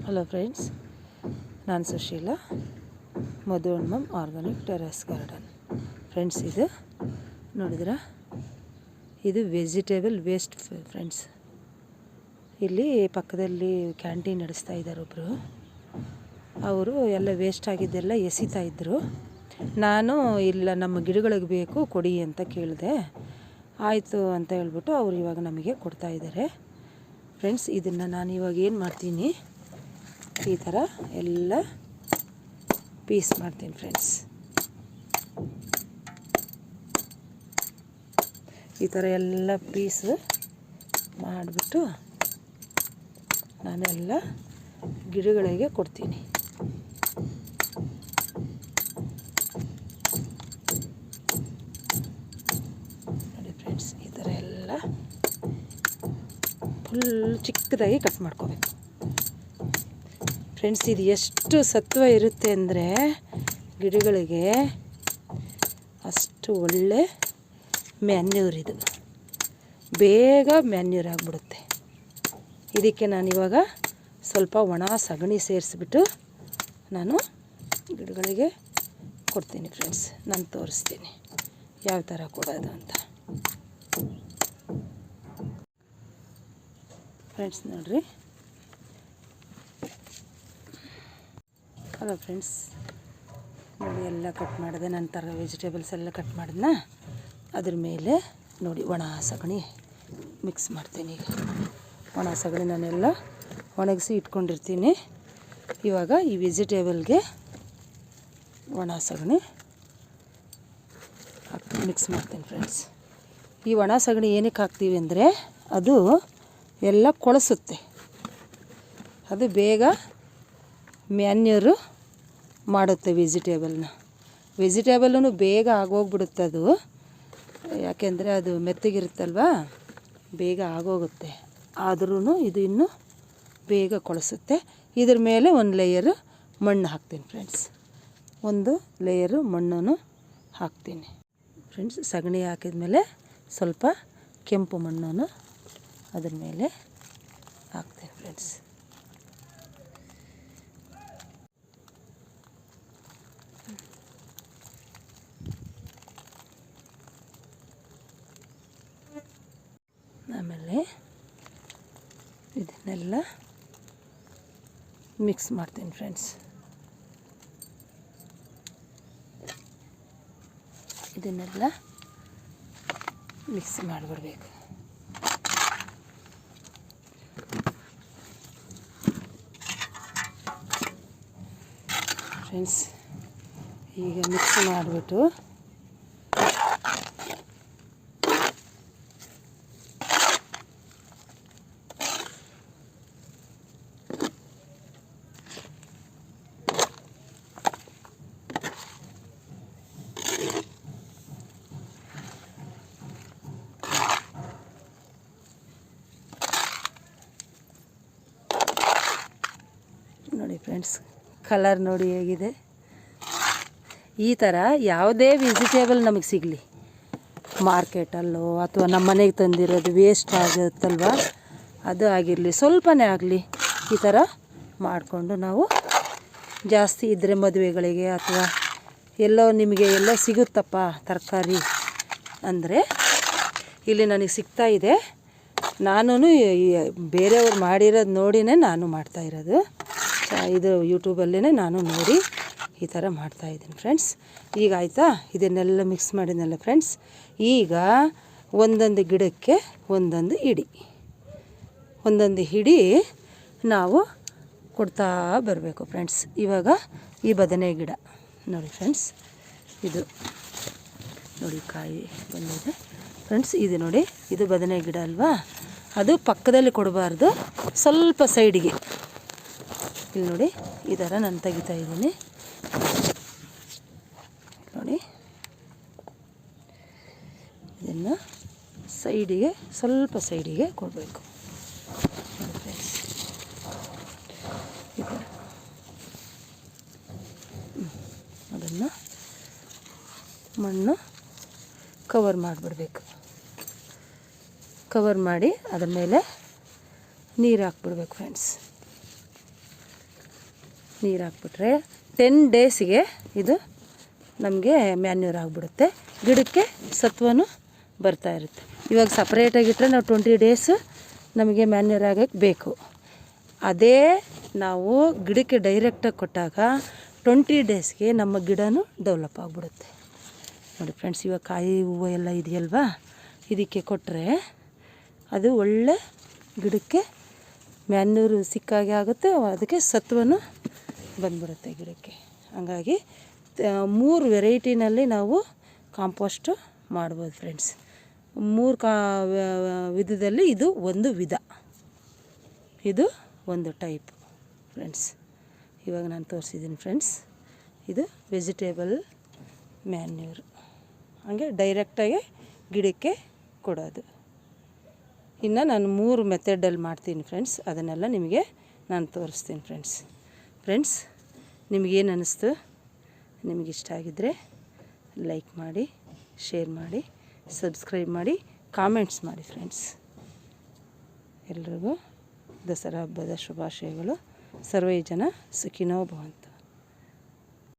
Hello friends, ನಾನು Sushila, Madhu and mum organic terrace garden. Friends, ಇದು ನೋಡಿದ್ರ, ಇದು ವೆಜಿಟೇಬಲ್ ವೇಸ್ಟ್ ಫ್ರೆಂಡ್ಸ್. ಇಲ್ಲಿ ಪಕ್ಕದಲ್ಲಿ ಕ್ಯಾಂಟೀನ್ ನಡೆಸ್ತಾ ಇದ್ದಾರೆ ಒಬ್ಬರು. ಅವರು ಎಲ್ಲ ವೇಸ್ಟ್ ಆಗಿದ್ದೆಲ್ಲ ಎಸಿತಾ ಇದ್ದರು. ನಾನು ಇಲ್ಲ, ನಮ್ಮ ಗಿಡಗಳಿಗೆ ಬೇಕು ಕೊಡಿ ಅಂತ ಕೇಳಿದೆ. ಆಯಿತು ಅಂತ ಹೇಳ್ಬಿಟ್ಟು ಅವರು ಇವಾಗ ನಮಗೆ ಕೊಡ್ತಾ ಇದ್ದಾರೆ. ಫ್ರೆಂಡ್ಸ್, ಇದನ್ನು ನಾನು ಇವಾಗ ಏನು ಮಾಡ್ತೀನಿ, ಈ ಥರ ಎಲ್ಲ ಪೀಸ್ ಮಾಡ್ತೀನಿ ಫ್ರೆಂಡ್ಸ್. ಈ ಥರ ಎಲ್ಲ ಪೀಸ್ ಮಾಡಿಬಿಟ್ಟು ನಾನೆಲ್ಲ ಗಿಡಗಳಿಗೆ ಕೊಡ್ತೀನಿ. ನೋಡಿ ಫ್ರೆಂಡ್ಸ್, ಈ ಥರ ಎಲ್ಲ ಫುಲ್ ಚಿಕ್ಕದಾಗಿ ಕಟ್ ಮಾಡ್ಕೋಬೇಕು ಫ್ರೆಂಡ್ಸ್. ಇದು ಎಷ್ಟು ಸತ್ವ ಇರುತ್ತೆ ಅಂದರೆ ಗಿಡಗಳಿಗೆ ಅಷ್ಟು ಒಳ್ಳೆ ಮ್ಯಾನ್ಯೂರ್. ಇದು ಬೇಗ ಮ್ಯಾನ್ಯೂರ್ ಆಗಿಬಿಡುತ್ತೆ. ಇದಕ್ಕೆ ನಾನಿವಾಗ ಸ್ವಲ್ಪ ಒಣ ಸಗಣಿ ಸೇರಿಸ್ಬಿಟ್ಟು ನಾನು ಗಿಡಗಳಿಗೆ ಕೊಡ್ತೀನಿ ಫ್ರೆಂಡ್ಸ್. ನಾನು ತೋರಿಸ್ತೀನಿ ಯಾವ ಥರ ಕೊಡೋದು ಅಂತ. ಫ್ರೆಂಡ್ಸ್ ನೋಡಿರಿ. ಹಲೋ ಫ್ರೆಂಡ್ಸ್, ನೋಡಿ ಎಲ್ಲ ಕಟ್ ಮಾಡಿದೆ. ನಂತರ ವೆಜಿಟೇಬಲ್ಸ್ ಎಲ್ಲ ಕಟ್ ಮಾಡಿದ್ನ ಅದ್ರ ಮೇಲೆ ನೋಡಿ ಒಣ ಸಗಣಿ ಮಿಕ್ಸ್ ಮಾಡ್ತೀನಿ. ಈಗ ಒಣ ಸಗಣಿ ನಾನೆಲ್ಲ ಒಣಗಿಸಿ ಇಟ್ಕೊಂಡಿರ್ತೀನಿ. ಇವಾಗ ಈ ವೆಜಿಟೇಬಲ್ಗೆ ಒಣ ಸಗಣಿ ಮಿಕ್ಸ್ ಮಾಡ್ತೀನಿ ಫ್ರೆಂಡ್ಸ್. ಈ ಒಣ ಸಗಣಿ ಏನಕ್ಕೆ ಹಾಕ್ತೀವಿ ಅಂದರೆ ಅದು ಎಲ್ಲ ಕೊಳೆಸುತ್ತೆ. ಅದು ಬೇಗ ಮ್ಯಾನ್ಯೂರು ಮಾಡುತ್ತೆ ವೆಜಿಟೇಬಲ್ಲು ಬೇಗ ಆಗೋಗ್ಬಿಡುತ್ತೆ ಅದು. ಯಾಕೆಂದರೆ ಅದು ಮೆತ್ತಗಿರುತ್ತಲ್ವ, ಬೇಗ ಆಗೋಗುತ್ತೆ. ಆದ್ರೂ ಇದು ಇನ್ನೂ ಬೇಗ ಕೊಳೆಸುತ್ತೆ. ಇದ್ರ ಮೇಲೆ ಒಂದು ಲೇಯರು ಮಣ್ಣು ಹಾಕ್ತೀನಿ ಫ್ರೆಂಡ್ಸ್. ಒಂದು ಲೇಯರು ಮಣ್ಣನ್ನು ಹಾಕ್ತೀನಿ ಫ್ರೆಂಡ್ಸ್. ಸಗಣಿ ಹಾಕಿದ್ಮೇಲೆ ಸ್ವಲ್ಪ ಕೆಂಪು ಮಣ್ಣನ್ನು ಅದ್ರ ಮೇಲೆ ಹಾಕ್ತೀನಿ ಫ್ರೆಂಡ್ಸ್. ಆಮೇಲೆ ಇದನ್ನೆಲ್ಲ ಮಿಕ್ಸ್ ಮಾಡ್ತೀನಿ ಫ್ರೆಂಡ್ಸ್. ಇದನ್ನೆಲ್ಲ ಮಿಕ್ಸ್ ಮಾಡಿಬಿಡ್ಬೇಕು ಫ್ರೆಂಡ್ಸ್. ಈಗ ಮಿಕ್ಸ್ ಮಾಡಿಬಿಟ್ಟು ನೋಡಿ ಫ್ರೆಂಡ್ಸ್, ಕಲರ್ ನೋಡಿ ಹೇಗಿದೆ. ಈ ಥರ ಯಾವುದೇ ವೆಜಿಟೇಬಲ್ ನಮಗೆ ಸಿಗಲಿ, ಮಾರ್ಕೆಟಲ್ಲೋ ಅಥವಾ ನಮ್ಮ ಮನೆಗೆ ತಂದಿರೋದು ವೇಸ್ಟ್ ಆಗುತ್ತಲ್ವ, ಅದು ಆಗಿರಲಿ, ಸ್ವಲ್ಪನೇ ಆಗಲಿ, ಈ ಥರ ಮಾಡಿಕೊಂಡು ನಾವು ಜಾಸ್ತಿ ಇದ್ದರೆ ಮದುವೆಗಳಿಗೆ ಅಥವಾ ಎಲ್ಲೋ ನಿಮಗೆ ಎಲ್ಲೋ ಸಿಗುತ್ತಪ್ಪ ತರಕಾರಿ ಅಂದರೆ ಇಲ್ಲಿ ನನಗೆ ಸಿಗ್ತಾ ಇದೆ. ನಾನು ಬೇರೆಯವ್ರು ಮಾಡಿರೋದು ನೋಡಿನೇ ನಾನು ಮಾಡ್ತಾಯಿರೋದು. ಇದು ಯೂಟ್ಯೂಬಲ್ಲೇ ನಾನು ನೋಡಿ ಈ ಥರ ಮಾಡ್ತಾಯಿದ್ದೀನಿ ಫ್ರೆಂಡ್ಸ್. ಈಗ ಆಯಿತಾ, ಇದನ್ನೆಲ್ಲ ಮಿಕ್ಸ್ ಮಾಡಿದ್ನಲ್ಲ ಫ್ರೆಂಡ್ಸ್. ಈಗ ಒಂದೊಂದು ಗಿಡಕ್ಕೆ ಒಂದೊಂದು ಹಿಡಿ ನಾವು ಕೊಡ್ತಾ ಬರಬೇಕು ಫ್ರೆಂಡ್ಸ್. ಇವಾಗ ಈ ಬದನೆ ಗಿಡ ನೋಡಿ ಫ್ರೆಂಡ್ಸ್, ಇದು ನೋಡಿ ಕಾಯಿ ಬಂದಿದೆ ಫ್ರೆಂಡ್ಸ್. ಇದು ನೋಡಿ, ಇದು ಬದನೆ ಗಿಡ ಅಲ್ವಾ, ಅದು ಪಕ್ಕದಲ್ಲಿ ಕೊಡಬಾರ್ದು, ಸ್ವಲ್ಪ ಸೈಡಿಗೆ. ಇಲ್ಲಿ ನೋಡಿ, ಈ ಥರ ನಾನು ತೆಗಿತಾ ಇದ್ದೀನಿ ನೋಡಿ. ಇದನ್ನು ಸೈಡಿಗೆ, ಸ್ವಲ್ಪ ಸೈಡಿಗೆ ಕೊಡಬೇಕು ಫ್ರೆಂಡ್ಸ್. ಈ ಥರ ಅದನ್ನು ಮಣ್ಣು ಕವರ್ ಮಾಡಿಬಿಡ್ಬೇಕು. ಕವರ್ ಮಾಡಿ ಅದ್ರ ಮೇಲೆ ನೀರು ಹಾಕ್ಬಿಡ್ಬೇಕು ಫ್ರೆಂಡ್ಸ್. ನೀರು ಹಾಕ್ಬಿಟ್ರೆ 10 ಡೇಸಿಗೆ ಇದು ನಮಗೆ ಮ್ಯಾನ್ಯೂರ್ ಆಗಿಬಿಡುತ್ತೆ. ಗಿಡಕ್ಕೆ ಸತ್ವನೂ ಬರ್ತಾ ಇರುತ್ತೆ. ಇವಾಗ ಸಪ್ರೇಟಾಗಿಟ್ಟರೆ ನಾವು 20 ಡೇಸ್ ನಮಗೆ ಮ್ಯಾನ್ಯೂರ್ ಆಗೋಕ್ಕೆ ಬೇಕು. ಅದೇ ನಾವು ಗಿಡಕ್ಕೆ ಡೈರೆಕ್ಟಾಗಿ ಕೊಟ್ಟಾಗ 20 ಡೇಸ್ಗೆ ನಮ್ಮ ಗಿಡನೂ ಡೆವಲಪ್ ಆಗಿಬಿಡುತ್ತೆ. ನೋಡಿ ಫ್ರೆಂಡ್ಸ್, ಇವಾಗ ಕಾಯಿ ಹೂವು ಎಲ್ಲ ಇದೆಯಲ್ವಾ, ಇದಕ್ಕೆ ಕೊಟ್ಟರೆ ಅದು ಒಳ್ಳೆ ಗಿಡಕ್ಕೆ ಮ್ಯಾನ್ಯೂರು ಸಿಕ್ಕಾಗೆ ಆಗುತ್ತೆ, ಅದಕ್ಕೆ ಸತ್ವನೂ ಬಂದ್ಬಿಡುತ್ತೆ ಗಿಡಕ್ಕೆ. ಹಾಗಾಗಿ 3 ವೆರೈಟಿನಲ್ಲಿ ನಾವು ಕಾಂಪೋಸ್ಟು ಮಾಡ್ಬೋದು ಫ್ರೆಂಡ್ಸ್. 3 ವಿಧದಲ್ಲಿ ಇದು ಒಂದು ವಿಧ, ಇದು ಒಂದು ಟೈಪ್ ಫ್ರೆಂಡ್ಸ್. ಇವಾಗ ನಾನು ತೋರಿಸಿದ್ದೀನಿ ಫ್ರೆಂಡ್ಸ್, ಇದು ವೆಜಿಟೇಬಲ್ ಮ್ಯಾನ್ಯೂರ್. ಹಾಗೆ ಡೈರೆಕ್ಟಾಗಿ ಗಿಡಕ್ಕೆ ಕೊಡೋದು. ಇನ್ನು ನಾನು 3 ಮೆಥಡಲ್ಲಿ ಮಾಡ್ತೀನಿ ಫ್ರೆಂಡ್ಸ್, ಅದನ್ನೆಲ್ಲ ನಿಮಗೆ ನಾನು ತೋರಿಸ್ತೀನಿ ಫ್ರೆಂಡ್ಸ್. ನಿಮಗೇನು ಅನ್ನಿಸ್ತು? ನಿಮಗಿಷ್ಟ ಆಗಿದ್ದರೆ ಲೈಕ್ ಮಾಡಿ, ಶೇರ್ ಮಾಡಿ, ಸಬ್ಸ್ಕ್ರೈಬ್ ಮಾಡಿ, ಕಾಮೆಂಟ್ಸ್ ಮಾಡಿ ಫ್ರೆಂಡ್ಸ್. ಎಲ್ರಿಗೂ ದಸರಾ ಹಬ್ಬದ ಶುಭಾಶಯಗಳು. ಸರ್ವೇ ಜನ ಸುಖಿನೋ ಭವಂತು.